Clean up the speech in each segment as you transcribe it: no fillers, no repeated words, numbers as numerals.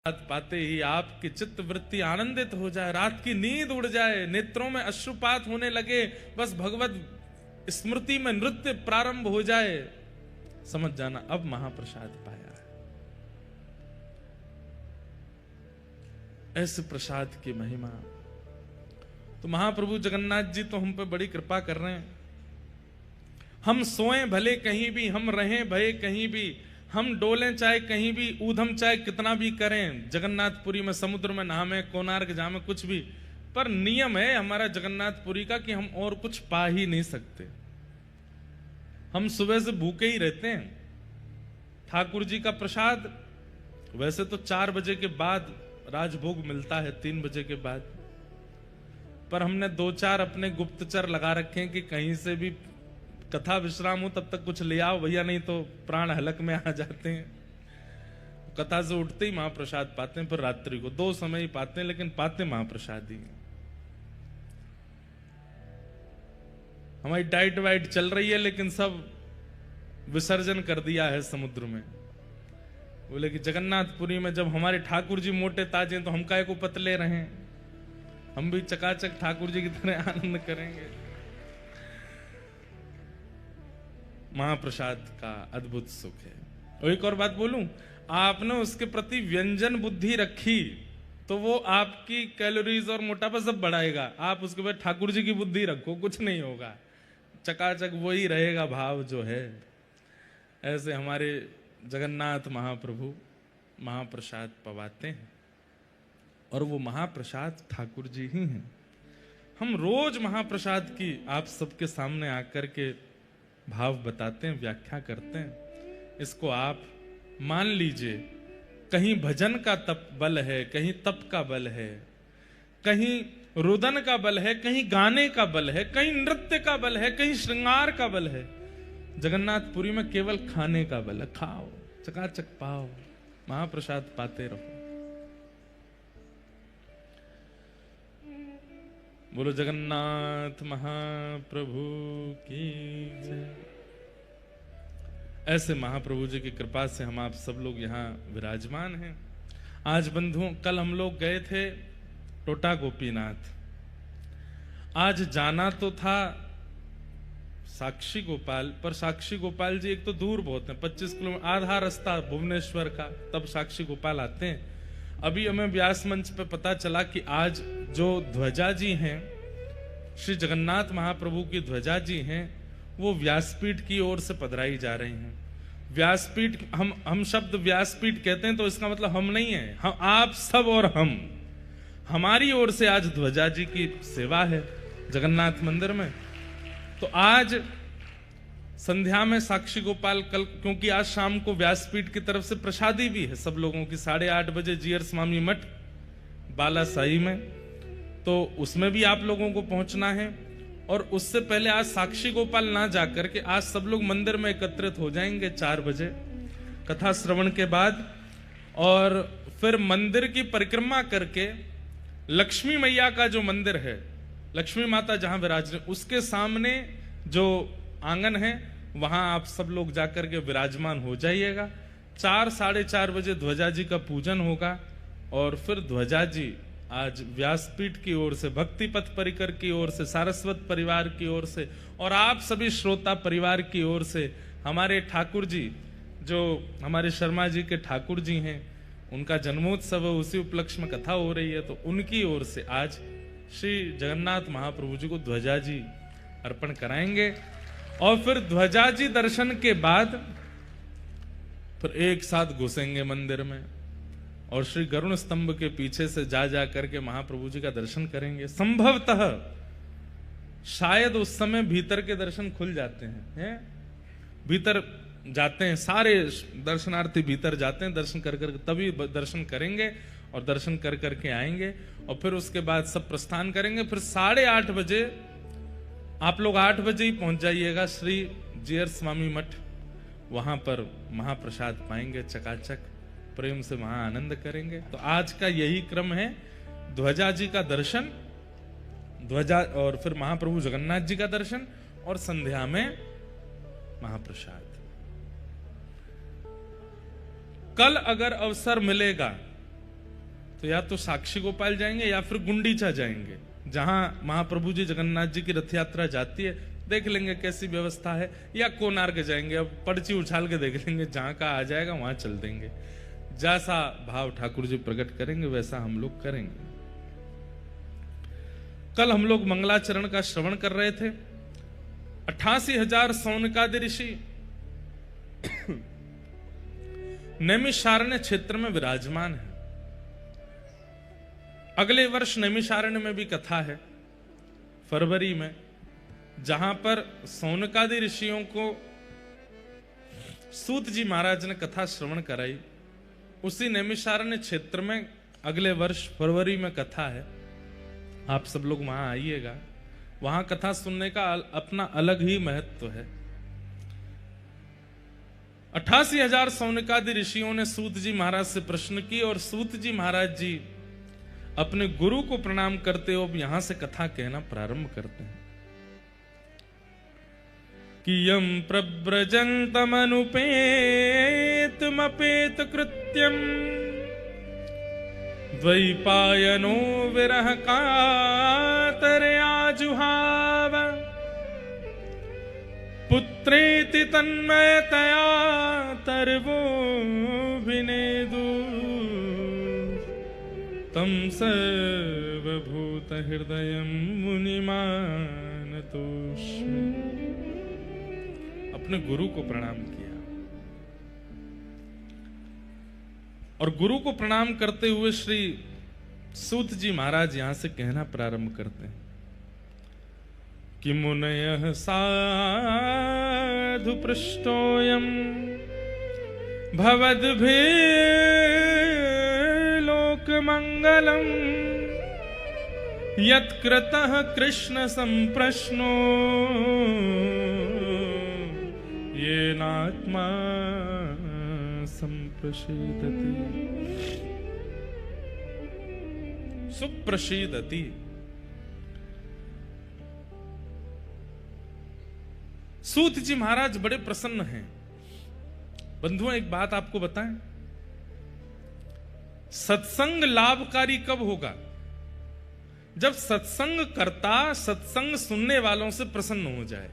पाते ही आपकी चित्त वृत्ति आनंदित हो जाए, रात की नींद उड़ जाए, नेत्रों में अश्रुपात होने लगे, बस भगवत स्मृति में नृत्य प्रारंभ हो जाए, समझ जाना अब महाप्रसाद पाया है। ऐसे प्रसाद की महिमा। तो महाप्रभु जगन्नाथ जी तो हम पे बड़ी कृपा कर रहे हैं। हम सोएं भले कहीं भी, हम रहें भले कहीं भी, हम डोलें चाहे कहीं भी, ऊधम चाहे कितना भी करें, जगन्नाथपुरी में समुद्र में नहामे, कोणार्क जामे, कुछ भी, पर नियम है हमारा जगन्नाथपुरी का कि हम और कुछ पा ही नहीं सकते। हम सुबह से भूखे ही रहते हैं। ठाकुर जी का प्रसाद वैसे तो 4 बजे के बाद राजभोग मिलता है, 3 बजे के बाद, पर हमने 2-4 अपने गुप्तचर लगा रखे हैं कि कहीं से भी कथा विश्राम हो तब तक कुछ ले आओ भैया, नहीं तो प्राण हलक में आ जाते हैं। कथा से उठते ही महाप्रसाद पाते हैं, फिर रात्रि को 2 समय ही पाते हैं, लेकिन पाते महाप्रसाद ही। हमारी डाइट वाइट चल रही है, लेकिन सब विसर्जन कर दिया है समुद्र में। बोले कि जगन्नाथपुरी में जब हमारे ठाकुर जी मोटे ताजे तो हम काहे को पतले रहे, हम भी चकाचक ठाकुर जी की तरह आनंद करेंगे। महाप्रसाद का अद्भुत सुख है। और एक और बात बोलूं, आपने उसके प्रति व्यंजन बुद्धि रखी तो वो आपकी कैलोरीज और मोटापा सब बढ़ाएगा। आप उसके बाद ठाकुर जी की बुद्धि रखो, कुछ नहीं होगा, चकाचक वही रहेगा भाव जो है। ऐसे हमारे जगन्नाथ महाप्रभु महाप्रसाद पवाते हैं, और वो महाप्रसाद ठाकुर जी ही हैं। हम रोज महाप्रसाद की आप सबके सामने आकर के भाव बताते हैं, व्याख्या करते हैं। इसको आप मान लीजिए, कहीं भजन का तप बल है, कहीं तप का बल है, कहीं रुदन का बल है, कहीं गाने का बल है, कहीं नृत्य का बल है, कहीं श्रृंगार का बल है। जगन्नाथपुरी में केवल खाने का बल है। खाओ, चकाचक पाओ, महाप्रसाद पाते रहो। बोलो जगन्नाथ महाप्रभु की जय। ऐसे महाप्रभु जी की कृपा से हम आप सब लोग यहाँ विराजमान हैं। आज बंधुओं, कल हम लोग गए थे टोटा गोपीनाथ। आज जाना तो था साक्षी गोपाल, पर साक्षी गोपाल जी एक तो दूर बहुत है, 25 किलोमीटर, आधा रास्ता भुवनेश्वर का, तब साक्षी गोपाल आते हैं। अभी हमें व्यास मंच पे पता चला कि आज जो ध्वजा जी हैं, श्री जगन्नाथ महाप्रभु की ध्वजा जी हैं, वो व्यासपीठ की ओर से पधराई जा रही हैं। व्यासपीठ, हम शब्द व्यासपीठ कहते हैं तो इसका मतलब हम नहीं है, हम आप सब और हम, हमारी ओर से आज ध्वजा जी की सेवा है जगन्नाथ मंदिर में। तो आज संध्या में साक्षी गोपाल, कल क्योंकि आज शाम को व्यासपीठ की तरफ से प्रसादी भी है सब लोगों की, 8:30 बजे जीयर स्वामी मठ बालासाही में, तो उसमें भी आप लोगों को पहुंचना है। और उससे पहले आज साक्षी गोपाल ना जाकर के आज सब लोग मंदिर में एकत्रित हो जाएंगे 4 बजे कथा श्रवण के बाद, और फिर मंदिर की परिक्रमा करके लक्ष्मी मैया का जो मंदिर है, लक्ष्मी माता जहां विराज रहे, उसके सामने जो आंगन है वहां आप सब लोग जाकर के विराजमान हो जाइएगा। 4 साढ़े 4 बजे ध्वजा जी का पूजन होगा, और फिर ध्वजा जी आज व्यासपीठ की ओर से, भक्ति पथ परिकर की ओर से, सारस्वत परिवार की ओर से, और आप सभी श्रोता परिवार की ओर से, हमारे ठाकुर जी जो हमारे शर्मा जी के ठाकुर जी हैं, उनका जन्मोत्सव है, उसी उपलक्ष्य में कथा हो रही है, तो उनकी ओर से आज श्री जगन्नाथ महाप्रभु जी को ध्वजा जी अर्पण कराएंगे। और फिर ध्वजा जी दर्शन के बाद फिर एक साथ घुसेंगे मंदिर में, और श्री गरुण स्तंभ के पीछे से जा करके महाप्रभु जी का दर्शन करेंगे। संभवतः शायद उस समय भीतर के दर्शन खुल जाते हैं, भीतर जाते हैं सारे दर्शनार्थी, भीतर जाते हैं, दर्शन कर तभी दर्शन करेंगे, और दर्शन कर करके आएंगे, और फिर उसके बाद सब प्रस्थान करेंगे। फिर 8:30 बजे आप लोग 8 बजे ही पहुंच जाइएगा श्री जीयर स्वामी मठ, वहां पर महाप्रसाद पाएंगे, चकाचक प्रेम से वहां आनंद करेंगे। तो आज का यही क्रम है, ध्वजा जी का दर्शन, ध्वजा, और फिर महाप्रभु जगन्नाथ जी का दर्शन, और संध्या में महाप्रसाद। कल अगर अवसर मिलेगा तो या तो साक्षी गोपाल जाएंगे या फिर गुंडीचा जाएंगे, जहां महाप्रभु जी जगन्नाथ जी की रथ यात्रा जाती है, देख लेंगे कैसी व्यवस्था है, या कोणार्क जाएंगे, अब पर्ची उछाल के देख लेंगे, जहां का आ जाएगा वहां चल देंगे। जैसा भाव ठाकुर जी प्रकट करेंगे वैसा हम लोग करेंगे। कल हम लोग मंगलाचरण का श्रवण कर रहे थे। 88,000 सौनकादि ऋषि नैमिषारण्य क्षेत्र में विराजमान है। अगले वर्ष नैमिषारण्य में भी कथा है फरवरी में, जहां पर सौनकादि ऋषियों को सूत जी महाराज ने कथा श्रवण कराई। उसी नैमिषारण्य क्षेत्र में अगले वर्ष फरवरी में कथा है। आप सब लोग वहां आइएगा, वहां कथा सुनने का अपना अलग ही महत्व है। 88,000 सौनकादि ऋषियों ने सूत जी महाराज से प्रश्न की और सूत जी महाराज जी अपने गुरु को प्रणाम करते हुए अब यहां से कथा कहना प्रारंभ करते हैं कि यम प्रव्रजन्तमनुपेतमपेत कृत्यम द्वैपायनो विरह कातरया जुहाव पुत्रेति तन्मयतया तर्वो विनेदु तम सर्वभूत हृदयं मुनिमानतोऽस्मि। अपने गुरु को प्रणाम किया और गुरु को प्रणाम करते हुए श्री सूत जी महाराज यहां से कहना प्रारंभ करते हैं कि मुनयः साधु पृष्टोऽयं भवद्भिर्लोकमङ्गलम् यत्कृतः कृष्ण संप्रश्नो येनात्मा संप्रसीदति सुप्रसीदति। सूत जी महाराज बड़े प्रसन्न हैं। बंधुओं, एक बात आपको बताएं, सत्संग लाभकारी कब होगा? जब सत्संग करता सत्संग सुनने वालों से प्रसन्न हो जाए।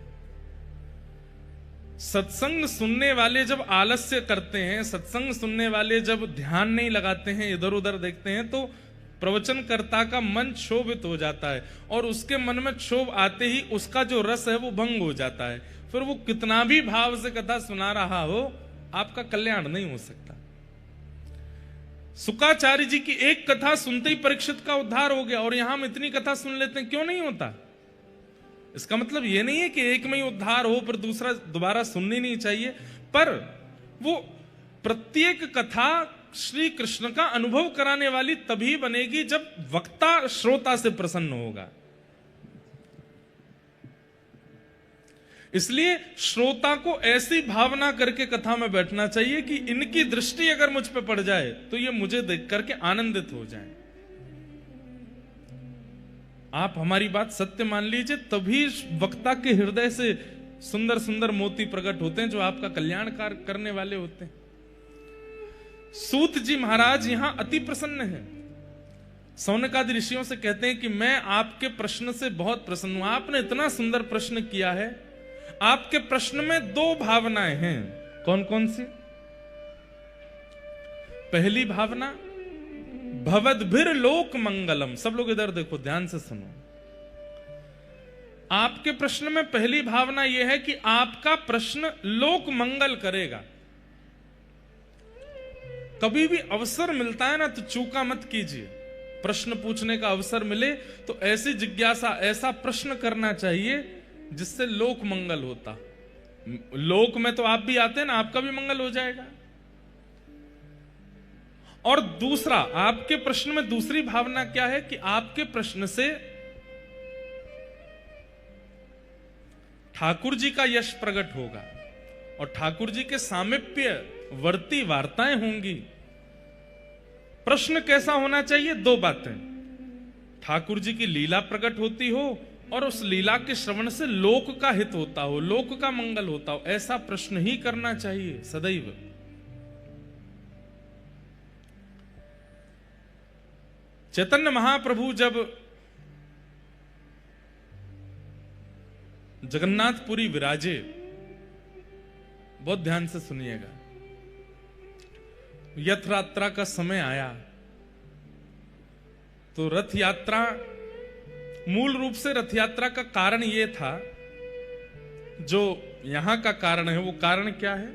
सत्संग सुनने वाले जब आलस्य करते हैं, सत्संग सुनने वाले जब ध्यान नहीं लगाते हैं, इधर उधर देखते हैं, तो प्रवचनकर्ता का मन क्षोभित हो जाता है और उसके मन में क्षोभ आते ही उसका जो रस है वो भंग हो जाता है। फिर वो कितना भी भाव से कथा सुना रहा हो, आपका कल्याण नहीं हो सकता। शुक्राचार्य जी की एक कथा सुनते ही परीक्षित का उद्धार हो गया और यहां हम इतनी कथा सुन लेते हैं, क्यों नहीं होता? इसका मतलब यह नहीं है कि एक में ही उद्धार हो पर दूसरा दोबारा सुननी नहीं चाहिए, पर वो प्रत्येक कथा श्री कृष्ण का अनुभव कराने वाली तभी बनेगी जब वक्ता श्रोता से प्रसन्न होगा। इसलिए श्रोता को ऐसी भावना करके कथा में बैठना चाहिए कि इनकी दृष्टि अगर मुझ पे पड़ जाए तो ये मुझे देख करके आनंदित हो जाए। आप हमारी बात सत्य मान लीजिए, तभी वक्ता के हृदय से सुंदर सुंदर मोती प्रकट होते हैं जो आपका कल्याण करने वाले होते हैं। सूत जी महाराज यहां अति प्रसन्न हैं। सौनकादि ऋषियों से कहते हैं कि मैं आपके प्रश्न से बहुत प्रसन्न हूं। आपने इतना सुंदर प्रश्न किया है। आपके प्रश्न में दो भावनाएं हैं। कौन कौन सी? पहली भावना भवद्भिर लोक मंगलम। सब लोग इधर देखो, ध्यान से सुनो। आपके प्रश्न में पहली भावना यह है कि आपका प्रश्न लोक मंगल करेगा। कभी भी अवसर मिलता है ना तो चूका मत कीजिए। प्रश्न पूछने का अवसर मिले तो ऐसी जिज्ञासा, ऐसा प्रश्न करना चाहिए जिससे लोक मंगल होता। लोक में तो आप भी आते हैं ना, आपका भी मंगल हो जाएगा। और दूसरा, आपके प्रश्न में दूसरी भावना क्या है कि आपके प्रश्न से ठाकुर जी का यश प्रकट होगा और ठाकुर जी के सामीप्य वर्ती वार्ताएं होंगी। प्रश्न कैसा होना चाहिए? दो बातें, ठाकुर जी की लीला प्रकट होती हो और उस लीला के श्रवण से लोक का हित होता हो, लोक का मंगल होता हो, ऐसा प्रश्न ही करना चाहिए सदैव। चैतन्य महाप्रभु जब जगन्नाथपुरी विराजे, बहुत ध्यान से सुनिएगा, रथ यात्रा का समय आया तो रथ यात्रा, मूल रूप से रथ यात्रा का कारण यह था, जो यहां का कारण है वो कारण क्या है?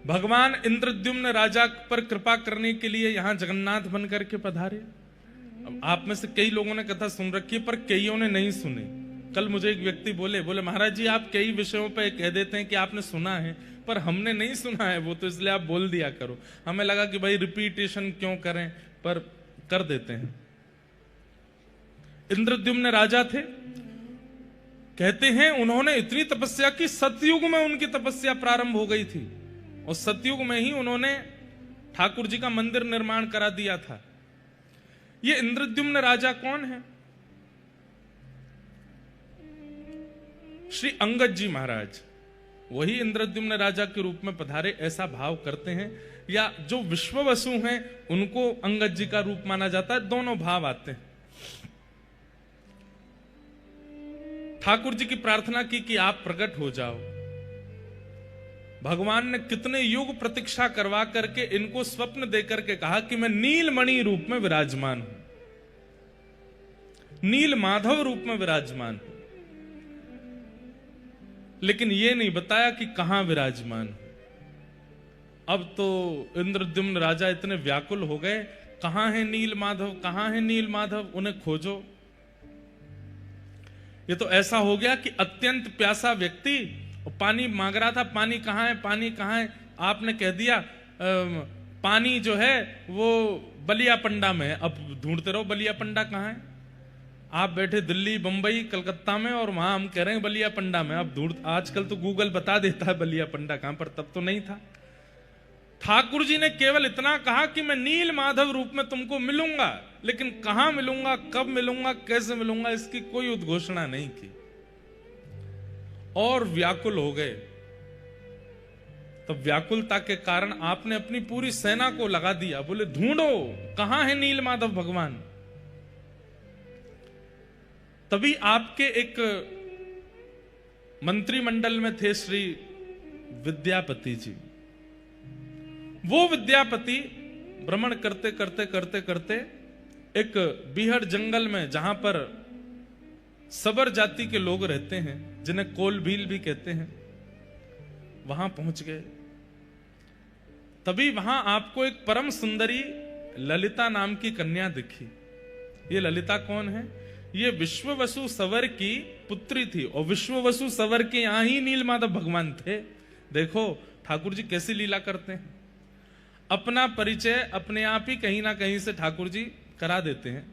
भगवान इंद्रद्युम्न राजा पर कृपा करने के लिए यहां जगन्नाथ बनकर के पधारे। अब आप में से कई लोगों ने कथा सुन रखी है, पर कईयों ने नहीं सुनी। कल मुझे एक व्यक्ति बोले महाराज जी आप कई विषयों पे कह देते हैं कि आपने सुना है, पर हमने नहीं सुना है वो, तो इसलिए आप बोल दिया करो। हमें लगा कि भाई रिपीटेशन क्यों करें, पर कर देते हैं। इंद्रद्युम्न राजा थे, कहते हैं उन्होंने इतनी तपस्या की, सतयुग में उनकी तपस्या प्रारंभ हो गई थी और सतयुग में ही उन्होंने ठाकुर जी का मंदिर निर्माण करा दिया था। ये इंद्रद्युम्न राजा कौन है? श्री अंगद जी महाराज, वही इंद्रद्युम्न राजा के रूप में पधारे, ऐसा भाव करते हैं। या जो विश्ववसु हैं उनको अंगद जी का रूप माना जाता है, दोनों भाव आते हैं। ठाकुर जी की प्रार्थना की कि आप प्रकट हो जाओ। भगवान ने कितने युग प्रतीक्षा करवा करके इनको स्वप्न देकर के कहा कि मैं नीलमणि रूप में विराजमान हूं, नील माधव रूप में विराजमान हूं, लेकिन यह नहीं बताया कि कहां विराजमान हूं। अब तो इंद्रद्युम्न राजा इतने व्याकुल हो गए, कहां है नील माधव, कहां है नील माधव, उन्हें खोजो। ये तो ऐसा हो गया कि अत्यंत प्यासा व्यक्ति पानी मांग रहा था, पानी कहां है, पानी कहां है, आपने कह दिया पानी जो है वो बलिया पंडा में है। अब ढूंढते रहो बलिया पंडा कहां है। आप बैठे दिल्ली, बंबई, कलकत्ता में और वहां हम कह रहे हैं बलिया पंडा में। अब ढूंढ, आजकल तो गूगल बता देता है बलिया पंडा कहां, पर तब तो नहीं था। ठाकुर जी ने केवल इतना कहा कि मैं नील माधव रूप में तुमको मिलूंगा, लेकिन कहां मिलूंगा, कब मिलूंगा, कैसे मिलूंगा, इसकी कोई उद्घोषणा नहीं की। और व्याकुल हो गए। तब व्याकुलता के कारण आपने अपनी पूरी सेना को लगा दिया, बोले ढूंढो कहां है नील माधव भगवान। तभी आपके एक मंत्रिमंडल में थे श्री विद्यापति जी। वो विद्यापति भ्रमण करते करते करते करते एक बीहड़ जंगल में, जहां पर सबर जाति के लोग रहते हैं, जिन्हें कोल भील भी कहते हैं, वहां पहुंच गए। तभी वहां आपको एक परम सुंदरी ललिता नाम की कन्या दिखी। ये ललिता कौन है? ये विश्ववसु सवर की पुत्री थी, और विश्ववसु सवर के यहां ही नीलमाधव भगवान थे। देखो ठाकुर जी कैसी लीला करते हैं, अपना परिचय अपने आप ही कहीं ना कहीं से ठाकुर जी करा देते हैं,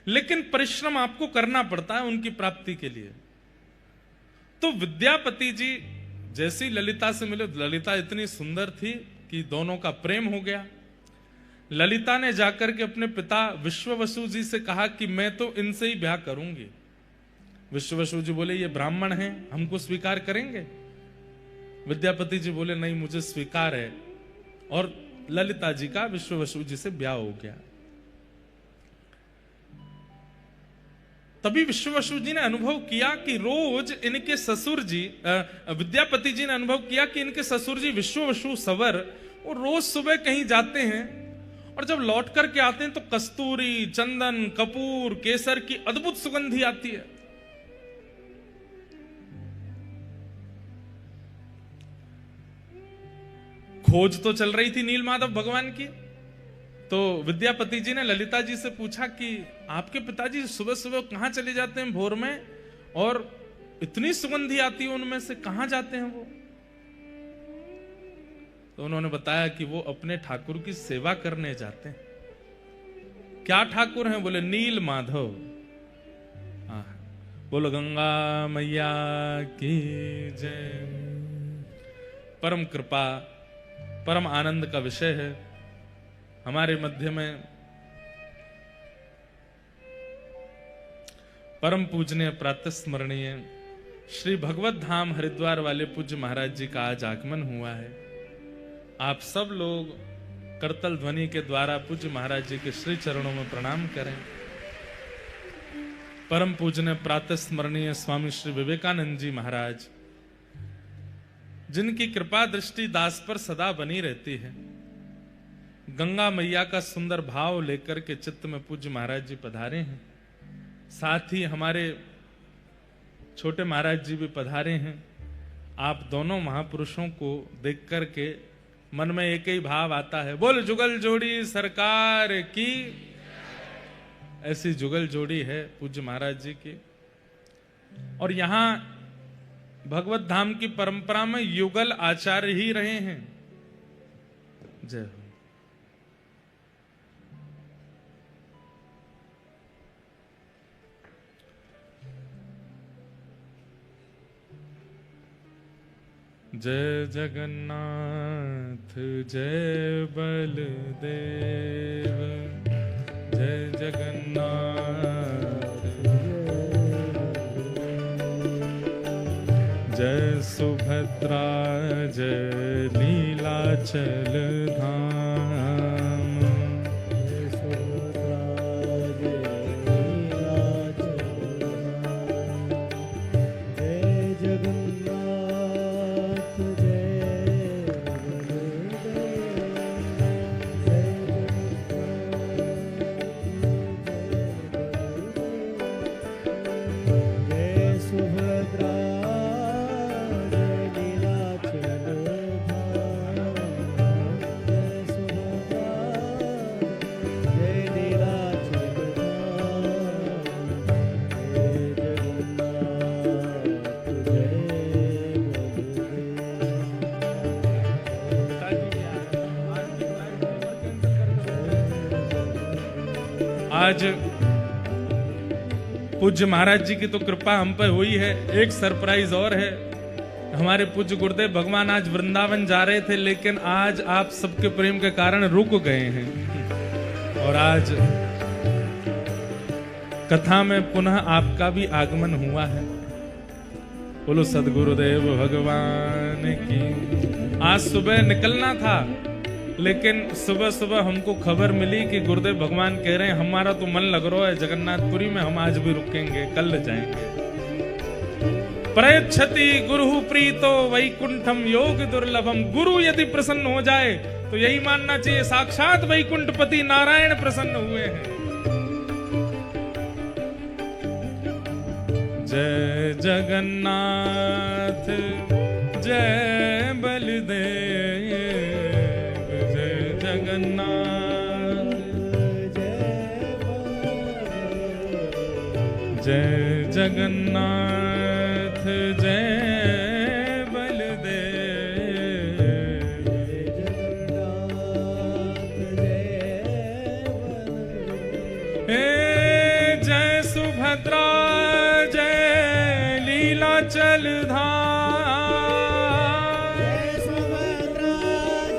लेकिन परिश्रम आपको करना पड़ता है उनकी प्राप्ति के लिए। तो विद्यापति जी जैसी ललिता से मिले, ललिता इतनी सुंदर थी कि दोनों का प्रेम हो गया। ललिता ने जाकर के अपने पिता विश्ववसु जी से कहा कि मैं तो इनसे ही ब्याह करूंगी। विश्ववसु जी बोले ये ब्राह्मण हैं, हमको स्वीकार करेंगे? विद्यापति जी बोले नहीं, मुझे स्वीकार है। और ललिता जी का विश्ववसु जी से ब्याह हो गया। तभी विश्ववसु जी ने अनुभव किया कि रोज इनके ससुर जी, विद्यापति जी ने अनुभव किया कि इनके ससुर जी विश्ववसु सवर वो रोज सुबह कहीं जाते हैं, और जब लौट करके आते हैं तो कस्तूरी, चंदन, कपूर, केसर की अद्भुत सुगंधी आती है। खोज तो चल रही थी नीलमाधव भगवान की। तो विद्यापति जी ने ललिता जी से पूछा कि आपके पिताजी सुबह सुबह कहां चले जाते हैं भोर में, और इतनी सुगंधी आती है उनमें से, कहां जाते हैं वो? तो उन्होंने बताया कि वो अपने ठाकुर की सेवा करने जाते हैं। क्या ठाकुर हैं? बोले नील माधव। बोलो गंगा मैया की जय। परम कृपा, परम आनंद का विषय है हमारे मध्य में परम पूजनीय प्रातः स्मरणीय श्री भगवत धाम हरिद्वार वाले पूज्य महाराज जी का आज आगमन हुआ है। आप सब लोग करतल ध्वनि के द्वारा पूज्य महाराज जी के श्री चरणों में प्रणाम करें। परम पूजनीय प्रातः स्मरणीय स्वामी श्री विवेकानंद जी महाराज, जिनकी कृपा दृष्टि दास पर सदा बनी रहती है, गंगा मैया का सुंदर भाव लेकर के चित्त में पूज्य महाराज जी पधारे हैं। साथ ही हमारे छोटे महाराज जी भी पधारे हैं। आप दोनों महापुरुषों को देख करके मन में एक ही भाव आता है, बोल जुगल जोड़ी सरकार की। ऐसी जुगल जोड़ी है पूज्य महाराज जी की। और यहां भगवत धाम की परंपरा में युगल आचार्य ही रहे हैं। जय हो। जय जगन्नाथ जय बलदेव, जय जगन्नाथ जय सुभद्रा जय नीलाचल धाम, जय सुभद्रा जय नीलाचल धाम, जय जगन्नाथ जय सुभद्रा आज पूज्य महाराज जी की तो कृपा हम पर हुई है। एक सरप्राइज और है, हमारे पूज्य गुरुदेव भगवान आज वृंदावन जा रहे थे, लेकिन आज आप सबके प्रेम के कारण रुक गए हैं और आज कथा में पुनः आपका भी आगमन हुआ है। बोलो सदगुरुदेव भगवान की। आज सुबह निकलना था, लेकिन सुबह सुबह हमको खबर मिली कि गुरुदेव भगवान कह रहे हैं हमारा तो मन लग रहा है जगन्नाथपुरी में, हम आज भी रुकेंगे, कल जाएंगे। प्रयच्छति गुरु प्रीतो वैकुंठम योग दुर्लभम। गुरु यदि प्रसन्न हो जाए तो यही मानना चाहिए साक्षात वैकुंठपति नारायण प्रसन्न हुए हैं। जय जगन्नाथ जय बलदेव, जय जगन्नाथ जय जगन्नाथ जय बलदेव, जय सुभद्रा जय लीलाचल धाम, जय सुभद्रा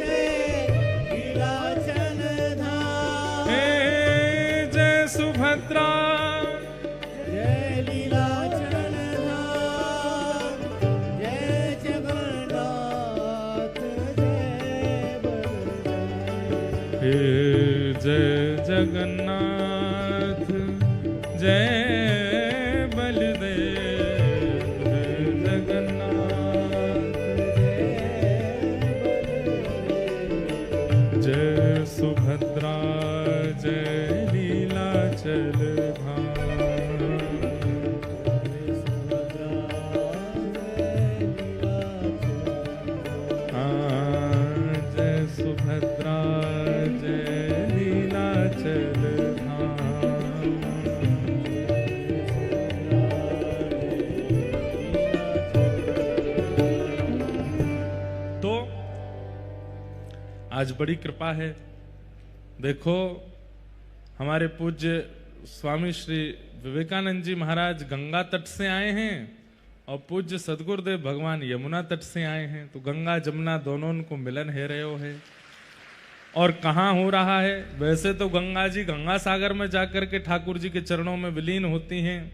जय लीलाचल धाम, जय सुभद्रा जय लीलाचल धाम, जय जगन्नाथ जय जगन्नाथ जय बलदेव, जय जगन्नाथ जय सुभद्रा जय लीलाचल सुभद्रा जय लीलाचल तो आज बड़ी कृपा है। देखो हमारे पूज्य स्वामी श्री विवेकानंद जी महाराज गंगा तट से आए हैं और पूज्य सदगुरुदेव भगवान यमुना तट से आए हैं। तो गंगा जमुना दोनों को मिलन है रहे हो है। और कहाँ हो रहा है? वैसे तो गंगा जी गंगा सागर में जाकर के ठाकुर जी के चरणों में विलीन होती हैं,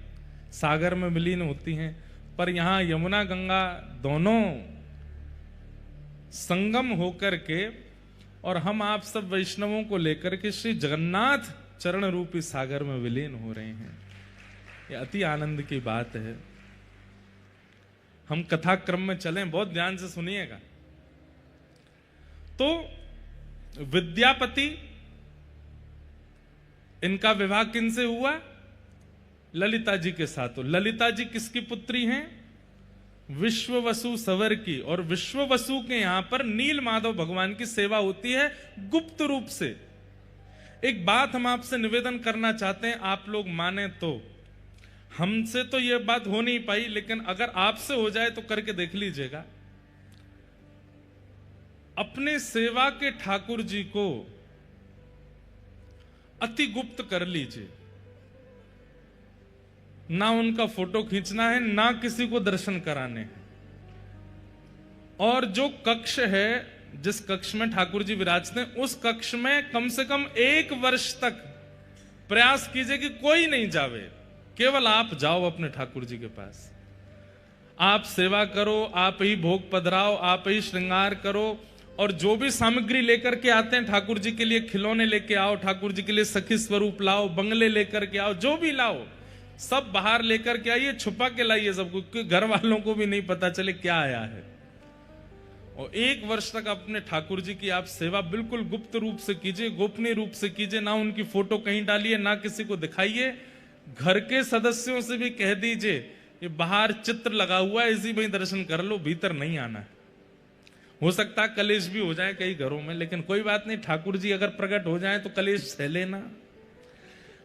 सागर में विलीन होती हैं, पर यहाँ यमुना गंगा दोनों संगम होकर के और हम आप सब वैष्णवों को लेकर के श्री जगन्नाथ चरण रूपी सागर में विलीन हो रहे हैं। ये अति आनंद की बात है। हम कथा क्रम में चलें, बहुत ध्यान से सुनिएगा। तो विद्यापति, इनका विवाह किनसे हुआ? ललिता जी के साथ। तो ललिता जी किसकी पुत्री हैं? विश्ववसु सवर की। और विश्ववसु के यहां पर नील माधव भगवान की सेवा होती है गुप्त रूप से। एक बात हम आपसे निवेदन करना चाहते हैं, आप लोग माने तो। हमसे तो यह बात हो नहीं पाई, लेकिन अगर आपसे हो जाए तो करके देख लीजिएगा। अपने सेवा के ठाकुर जी को अति गुप्त कर लीजिए। ना उनका फोटो खींचना है, ना किसी को दर्शन कराने हैं। और जो कक्ष है, जिस कक्ष में ठाकुर जी विराजते हैं, उस कक्ष में कम से कम 1 वर्ष तक प्रयास कीजिए कि कोई नहीं जावे, केवल आप जाओ अपने ठाकुर जी के पास। आप सेवा करो, आप ही भोग पधराओ, आप ही श्रृंगार करो, और जो भी सामग्री लेकर के आते हैं ठाकुर जी के लिए, खिलौने लेके आओ, ठाकुर जी के लिए सखी स्वरूप लाओ, बंगले लेकर के आओ, जो भी लाओ सब बाहर लेकर के आइए, छुपा के लाइए सबको, क्योंकि घर वालों को भी नहीं पता चले क्या आया है। और 1 वर्ष तक अपने ठाकुर जी की आप सेवा बिल्कुल गुप्त रूप से कीजिए, गोपनीय रूप से कीजिए। ना उनकी फोटो कहीं डालिए, ना किसी को दिखाइए। घर के सदस्यों से भी कह दीजिए ये बाहर चित्र लगा हुआ है, इसी में दर्शन कर लो, भीतर नहीं आना है। हो सकता है कलेश भी हो जाए कई घरों में, लेकिन कोई बात नहीं, ठाकुर जी अगर प्रकट हो जाए तो कलेश सह लेना।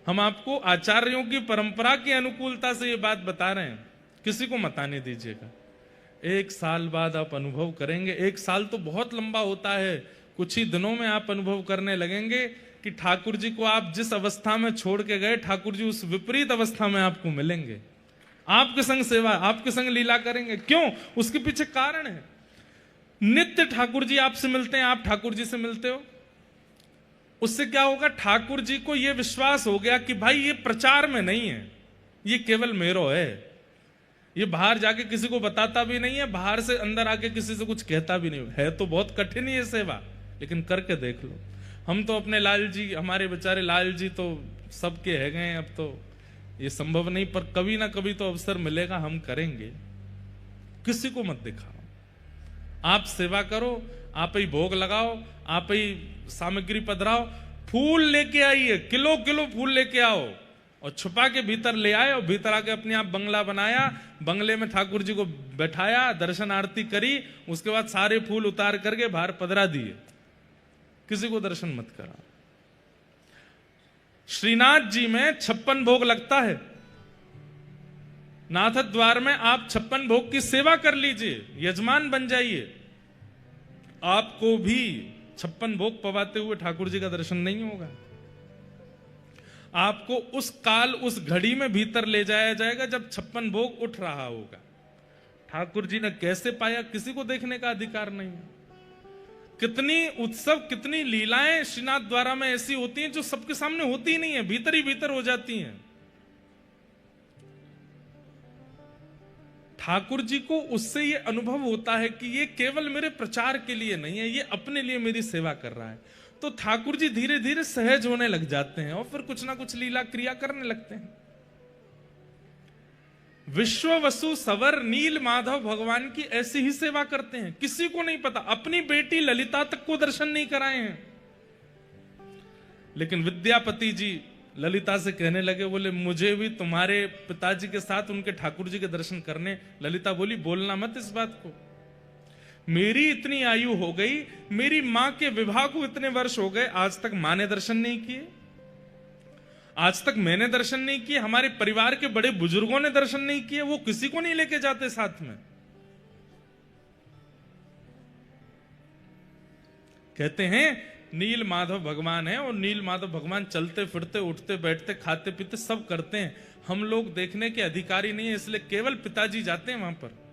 हम आपको आचार्यों की परंपरा की अनुकूलता से ये बात बता रहे हैं, किसी को मत आने दीजिएगा। 1 साल बाद आप अनुभव करेंगे। 1 साल तो बहुत लंबा होता है, कुछ ही दिनों में आप अनुभव करने लगेंगे कि ठाकुर जी को आप जिस अवस्था में छोड़ के गए, ठाकुर जी उस विपरीत अवस्था में आपको मिलेंगे। आपके संग सेवा, आपके संग लीला करेंगे। क्यों? उसके पीछे कारण है। नित्य ठाकुर जी आपसे मिलते हैं, आप ठाकुर जी से मिलते हो। उससे क्या होगा? ठाकुर जी को यह विश्वास हो गया कि भाई ये प्रचार में नहीं है, ये केवल मेरो है। ये बाहर जाके किसी को बताता भी नहीं है, बाहर से अंदर आके किसी से कुछ कहता भी नहीं है। तो बहुत कठिन है ये सेवा, लेकिन करके देख लो। हम तो अपने लाल जी, हमारे बेचारे लाल जी तो सबके है गए, अब तो ये संभव नहीं, पर कभी ना कभी तो अवसर मिलेगा, हम करेंगे। किसी को मत दिखाओ, आप सेवा करो, आप ही भोग लगाओ, आप ही सामग्री पधराओ। फूल लेके आइए, किलो किलो फूल लेके आओ, और छुपा के भीतर ले आए, और भीतर आके अपने आप बंगला बनाया, बंगले में ठाकुर जी को बैठाया, दर्शन आरती करी, उसके बाद सारे फूल उतार करके बाहर पधरा दिए। किसी को दर्शन मत करा। श्रीनाथ जी में 56 भोग लगता है। नाथ द्वार में आप 56 भोग की सेवा कर लीजिए, यजमान बन जाइए। आपको भी 56 भोग पवाते हुए ठाकुर जी का दर्शन नहीं होगा। आपको उस काल, उस घड़ी में भीतर ले जाया जाएगा जब 56 भोग उठ रहा होगा। ठाकुर जी ने कैसे पाया, किसी को देखने का अधिकार नहीं है। कितनी उत्सव, कितनी लीलाएं श्रीनाथ द्वारा में ऐसी होती हैं जो सबके सामने होती ही नहीं है, भीतर ही भीतर हो जाती हैं। ठाकुर जी को उससे ये अनुभव होता है कि ये केवल मेरे प्रचार के लिए नहीं है, ये अपने लिए मेरी सेवा कर रहा है। तो ठाकुर जी धीरे धीरे सहज होने लग जाते हैं और फिर कुछ ना कुछ लीला क्रिया करने लगते हैं। विश्ववसु सवर नील माधव भगवान की ऐसी ही सेवा करते हैं, किसी को नहीं पता। अपनी बेटी ललिता तक को दर्शन नहीं कराए हैं। लेकिन विद्यापति जी ललिता से कहने लगे, बोले मुझे भी तुम्हारे पिताजी के साथ उनके ठाकुर जी के दर्शन करने। ललिता बोली, बोलना मत इस बात को, मेरी इतनी आयु हो गई, मेरी मां के विवाह को इतने वर्ष हो गए, आज तक मां ने दर्शन नहीं किए, आज तक मैंने दर्शन नहीं किए, हमारे परिवार के बड़े बुजुर्गों ने दर्शन नहीं किए, वो किसी को नहीं लेके जाते साथ में। कहते हैं नील माधव भगवान है, और नील माधव भगवान चलते फिरते, उठते बैठते, खाते पीते सब करते हैं। हम लोग देखने के अधिकारी नहीं है, इसलिए केवल पिताजी जाते हैं वहां पर।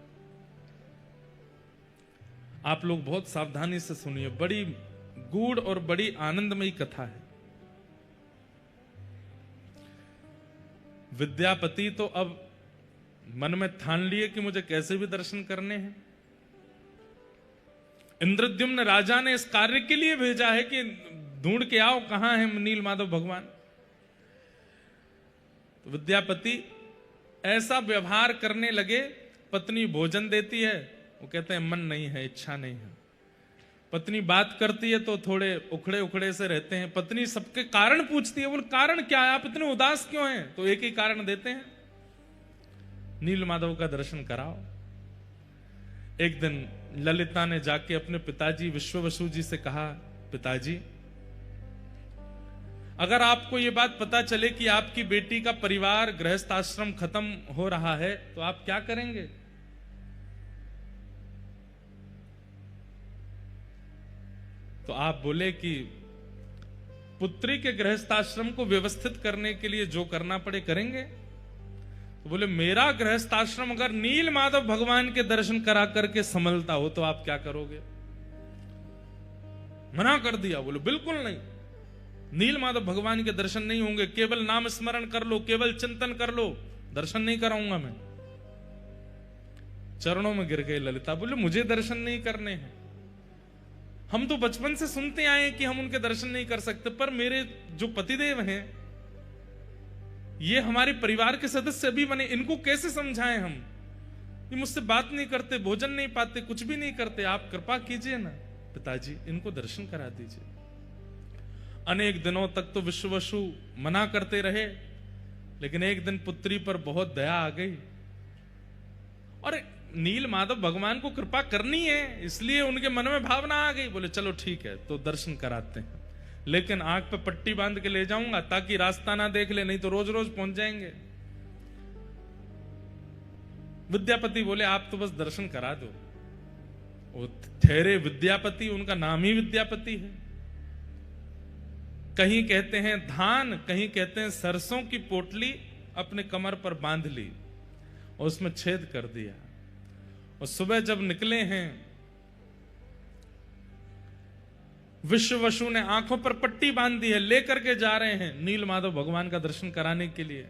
आप लोग बहुत सावधानी से सुनिए, बड़ी गूढ़ और बड़ी आनंदमयी कथा है। विद्यापति तो अब मन में ठान लिए कि मुझे कैसे भी दर्शन करने हैं। इंद्रद्युम्न राजा ने इस कार्य के लिए भेजा है कि ढूंढ के आओ कहां है नील माधव भगवान। तो विद्यापति ऐसा व्यवहार करने लगे। पत्नी भोजन देती है, वो कहते हैं मन नहीं है, इच्छा नहीं है। पत्नी बात करती है तो थोड़े उखड़े उखड़े से रहते हैं। पत्नी सबके कारण पूछती है, बोले कारण क्या है, आप इतने उदास क्यों हैं? तो एक ही कारण देते हैं, नील माधव का दर्शन कराओ। एक दिन ललिता ने जाके अपने पिताजी विश्ववसु जी से कहा, पिताजी अगर आपको यह बात पता चले कि आपकी बेटी का परिवार गृहस्थ आश्रम खत्म हो रहा है तो आप क्या करेंगे? तो आप बोले कि पुत्री के गृहस्थाश्रम को व्यवस्थित करने के लिए जो करना पड़े करेंगे। तो बोले मेरा गृहस्थाश्रम अगर नील माधव भगवान के दर्शन करा करके संभलता हो तो आप क्या करोगे? मना कर दिया। बोले बिल्कुल नहीं, नील माधव भगवान के दर्शन नहीं होंगे, केवल नाम स्मरण कर लो, केवल चिंतन कर लो, दर्शन नहीं कराऊंगा मैं। चरणों में गिर गए ललिता, बोले मुझे दर्शन नहीं करने हैं। हम तो बचपन से सुनते आए कि हम उनके दर्शन नहीं कर सकते, पर मेरे जो पतिदेव हैं ये हमारे परिवार के सदस्य भी बने, इनको कैसे समझाएं हम? ये मुझसे बात नहीं करते, भोजन नहीं पाते, कुछ भी नहीं करते, आप कृपा कीजिए ना पिताजी, इनको दर्शन करा दीजिए। अनेक दिनों तक तो विश्ववसु मना करते रहे, लेकिन एक दिन पुत्री पर बहुत दया आ गई और नील माधव भगवान को कृपा करनी है, इसलिए उनके मन में भावना आ गई। बोले चलो ठीक है, तो दर्शन कराते हैं, लेकिन आंख पे पट्टी बांध के ले जाऊंगा ताकि रास्ता ना देख ले, नहीं तो रोज रोज पहुंच जाएंगे। विद्यापति बोले आप तो बस दर्शन करा दो। वो ठहरे विद्यापति, उनका नाम ही विद्यापति है। कहीं कहते हैं धान, कहीं कहते हैं सरसों की पोटली अपने कमर पर बांध ली और उसमें छेद कर दिया, और सुबह जब निकले हैं विश्ववसु ने आंखों पर पट्टी बांध दी है, लेकर के जा रहे हैं नील माधव भगवान का दर्शन कराने के लिए।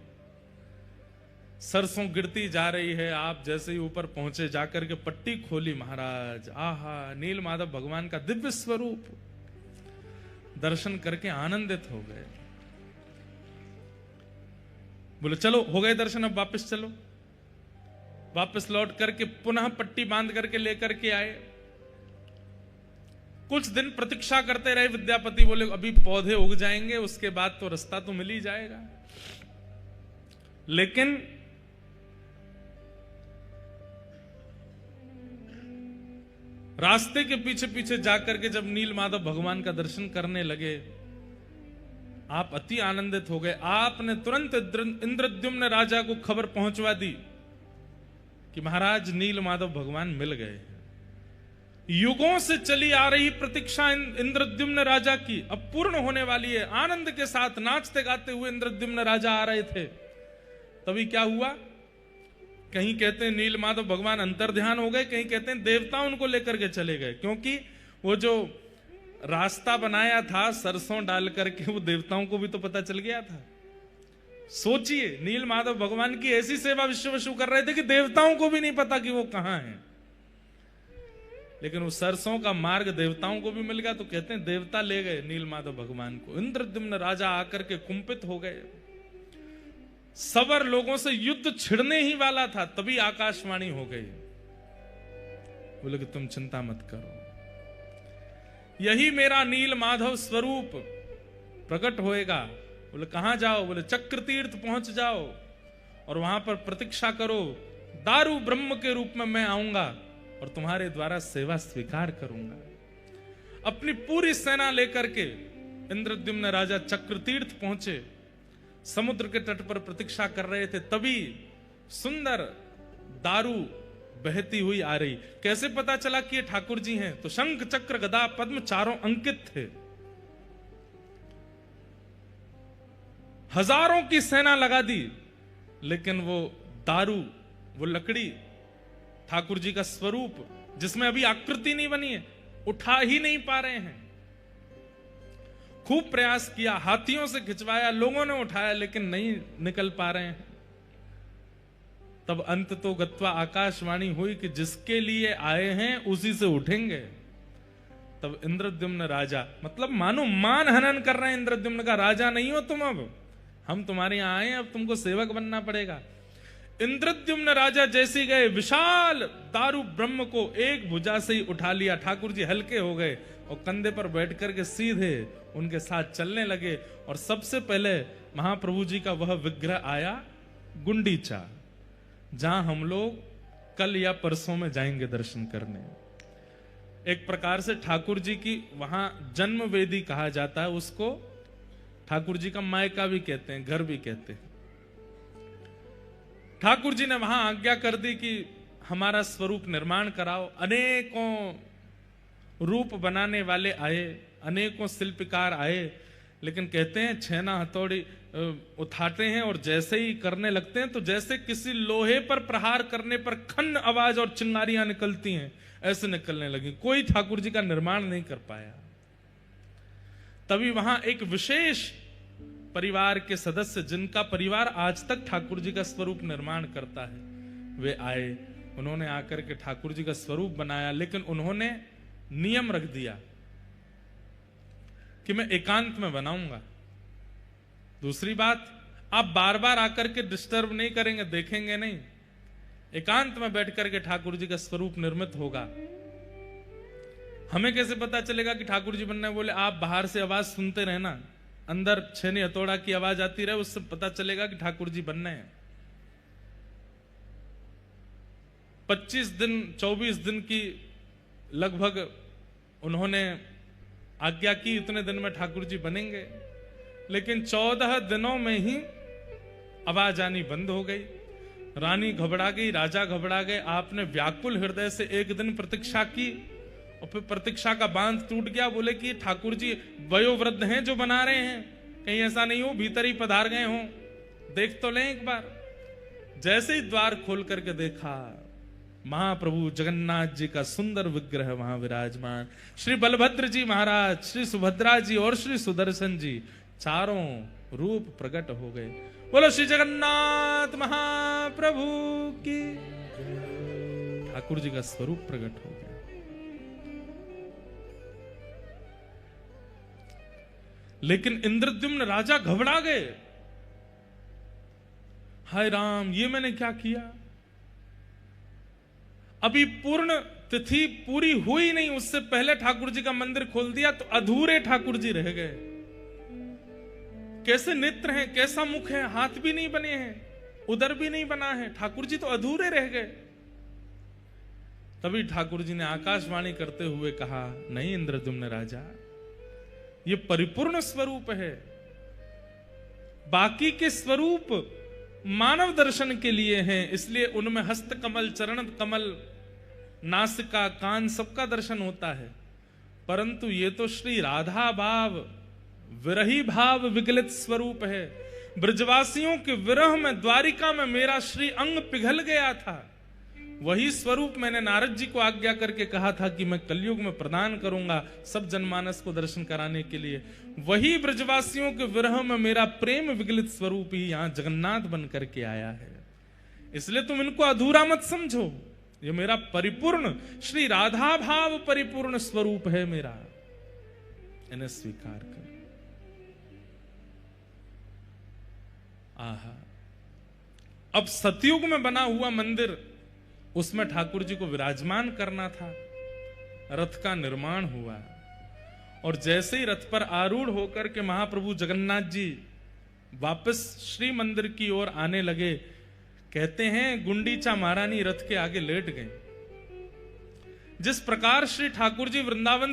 सरसों गिरती जा रही है, आप जैसे ही ऊपर पहुंचे जाकर के पट्टी खोली, महाराज आहा नील माधव भगवान का दिव्य स्वरूप दर्शन करके आनंदित हो गए। बोले चलो हो गए दर्शन, अब वापस चलो। वापस लौट करके पुनः पट्टी बांध करके लेकर के आए। कुछ दिन प्रतीक्षा करते रहे विद्यापति, बोले अभी पौधे उग जाएंगे, उसके बाद तो रास्ता तो मिल ही जाएगा। लेकिन रास्ते के पीछे पीछे जाकर के जब नील माधव भगवान का दर्शन करने लगे, आप अति आनंदित हो गए। आपने तुरंत इंद्रद्युम्न राजा को खबर पहुंचवा दी कि महाराज नील माधव भगवान मिल गए। युगों से चली आ रही प्रतीक्षा इंद्रद्युम्न राजा की अब पूर्ण होने वाली है। आनंद के साथ नाचते गाते हुए इंद्रद्युम्न राजा आ रहे थे। तभी क्या हुआ, कहीं कहते हैं नील माधव भगवान अंतर्ध्यान हो गए, कहीं कहते हैं देवता उनको लेकर के चले गए, क्योंकि वो जो रास्ता बनाया था सरसों डाल करके वो देवताओं को भी तो पता चल गया था। सोचिए, नील माधव भगवान की ऐसी सेवा विश्ववसु कर रहे थे कि देवताओं को भी नहीं पता कि वो कहां हैं। लेकिन वो सरसों का मार्ग देवताओं को भी मिल गया, तो कहते हैं देवता ले गए नील माधव भगवान को। इंद्रद्युम्न राजा आकर के कुंपित हो गए। सवर लोगों से युद्ध छिड़ने ही वाला था, तभी आकाशवाणी हो गई, बोले कि तुम चिंता मत करो, यही मेरा नील माधव स्वरूप प्रकट होएगा। बोले कहां जाओ? बोले चक्र तीर्थ पहुंच जाओ और वहां पर प्रतीक्षा करो, दारू ब्रह्म के रूप में मैं आऊंगा और तुम्हारे द्वारा सेवा स्वीकार करूंगा। अपनी पूरी सेना लेकर के इंद्रद्युम्न राजा चक्र तीर्थ पहुंचे। समुद्र के तट पर प्रतीक्षा कर रहे थे, तभी सुंदर दारू बहती हुई आ रही। कैसे पता चला कि ये ठाकुर जी हैं? तो शंख चक्र गदा पद्म चारों अंकित थे। हजारों की सेना लगा दी, लेकिन वो दारू, वो लकड़ी, ठाकुर जी का स्वरूप जिसमें अभी आकृति नहीं बनी है, उठा ही नहीं पा रहे हैं। खूब प्रयास किया, हाथियों से खिंचवाया, लोगों ने उठाया, लेकिन नहीं निकल पा रहे हैं। तब अंत तो गत्वा आकाशवाणी हुई कि जिसके लिए आए हैं उसी से उठेंगे। तब इंद्रद्युम्न राजा, मतलब मानो मान हनन कर रहे हैं इंद्रद्युम्न का, राजा नहीं हो तुम, अब हम तुम्हारे यहां आए, अब तुमको सेवक बनना पड़ेगा। इंद्रद्युम्न राजा जैसे गए, विशाल दारू ब्रह्म को एक भुजा से ही उठा लिया। ठाकुर जी हल्के हो गए और कंधे पर बैठ करके सीधे उनके साथ चलने लगे। और सबसे पहले महाप्रभु जी का वह विग्रह आया गुंडीचा, जहां हम लोग कल या परसों में जाएंगे दर्शन करने। एक प्रकार से ठाकुर जी की वहां जन्म वेदी कहा जाता है उसको, ठाकुर जी का मायका भी कहते हैं, घर भी कहते हैं। ठाकुर जी ने वहां आज्ञा कर दी कि हमारा स्वरूप निर्माण कराओ। अनेकों रूप बनाने वाले आए, अनेकों शिल्पकार आए, लेकिन कहते हैं छेना हथौड़ी उठाते हैं और जैसे ही करने लगते हैं तो जैसे किसी लोहे पर प्रहार करने पर खन आवाज और चिंगारियां निकलती हैं, ऐसे निकलने लगी। कोई ठाकुर जी का निर्माण नहीं कर पाया। तभी वहां एक विशेष परिवार के सदस्य, जिनका परिवार आज तक ठाकुर जी का स्वरूप निर्माण करता है, वे आए। उन्होंने आकर के ठाकुर जी का स्वरूप बनाया, लेकिन उन्होंने नियम रख दिया कि मैं एकांत में बनाऊंगा। दूसरी बात, आप बार बार आकर के डिस्टर्ब नहीं करेंगे, देखेंगे नहीं, एकांत में बैठ करके ठाकुर जी का स्वरूप निर्मित होगा। हमें कैसे पता चलेगा कि ठाकुर जी बनना है? बोले आप बाहर से आवाज सुनते रहना, अंदर छेनी हथौड़ा की आवाज आती रहे, उससे पता चलेगा कि ठाकुर जी बनने हैं। 25 दिन 24 दिन की लगभग उन्होंने आज्ञा की, इतने दिन में ठाकुर जी बनेंगे। लेकिन 14 दिनों में ही आवाज आनी बंद हो गई। रानी घबरा गई, राजा घबरा गए। आपने व्याकुल हृदय से एक दिन प्रतीक्षा की और फिर प्रतीक्षा का बांध टूट गया। बोले कि ठाकुर जी वयोवृद्ध हैं जो बना रहे हैं, कहीं ऐसा नहीं हो भीतर ही पधार गए हों, देख तो लें एक बार। जैसे ही द्वार खोल करके देखा, महाप्रभु जगन्नाथ जी का सुंदर विग्रह वहां विराजमान। श्री बलभद्र जी महाराज, श्री सुभद्रा जी और श्री सुदर्शन जी, चारों रूप प्रकट हो गए। बोलो श्री जगन्नाथ महाप्रभु की। ठाकुर जी का स्वरूप प्रकट हो गया। लेकिन इंद्रद्युम्न राजा घबरा गए। हाय राम, ये मैंने क्या किया? अभी पूर्ण तिथि पूरी हुई नहीं, उससे पहले ठाकुर जी का मंदिर खोल दिया, तो अधूरे ठाकुर जी रह गए। कैसे नेत्र हैं, कैसा मुख है, हाथ भी नहीं बने हैं, उदर भी नहीं बना है, ठाकुर जी तो अधूरे रह गए। तभी ठाकुर जी ने आकाशवाणी करते हुए कहा, नहीं इंद्रद्युम्न राजा, ये परिपूर्ण स्वरूप है। बाकी के स्वरूप मानव दर्शन के लिए हैं, इसलिए उनमें हस्त कमल, चरण कमल, नासिका, कान सबका दर्शन होता है। परंतु ये तो श्री राधा भाव, विरही भाव विगलित स्वरूप है। ब्रजवासियों के विरह में द्वारिका में मेरा श्री अंग पिघल गया था। वही स्वरूप मैंने नारद जी को आज्ञा करके कहा था कि मैं कलयुग में प्रदान करूंगा सब जनमानस को दर्शन कराने के लिए। वही ब्रजवासियों के विरह में मेरा प्रेम विगलित स्वरूप ही यहां जगन्नाथ बन करके आया है। इसलिए तुम इनको अधूरा मत समझो, ये मेरा परिपूर्ण श्री राधा भाव परिपूर्ण स्वरूप है मेरा, इन्हें स्वीकार कर। आहा, अब सतयुग में बना हुआ मंदिर, उसमें ठाकुर जी को विराजमान करना था। रथ का निर्माण हुआ और जैसे ही रथ पर आरूढ़ होकर के महाप्रभु जगन्नाथ जी वापस श्री मंदिर की ओर आने लगे, कहते हैं गुंडीचा महारानी रथ के आगे लेट गई। जिस प्रकार श्री ठाकुर जी वृंदावन से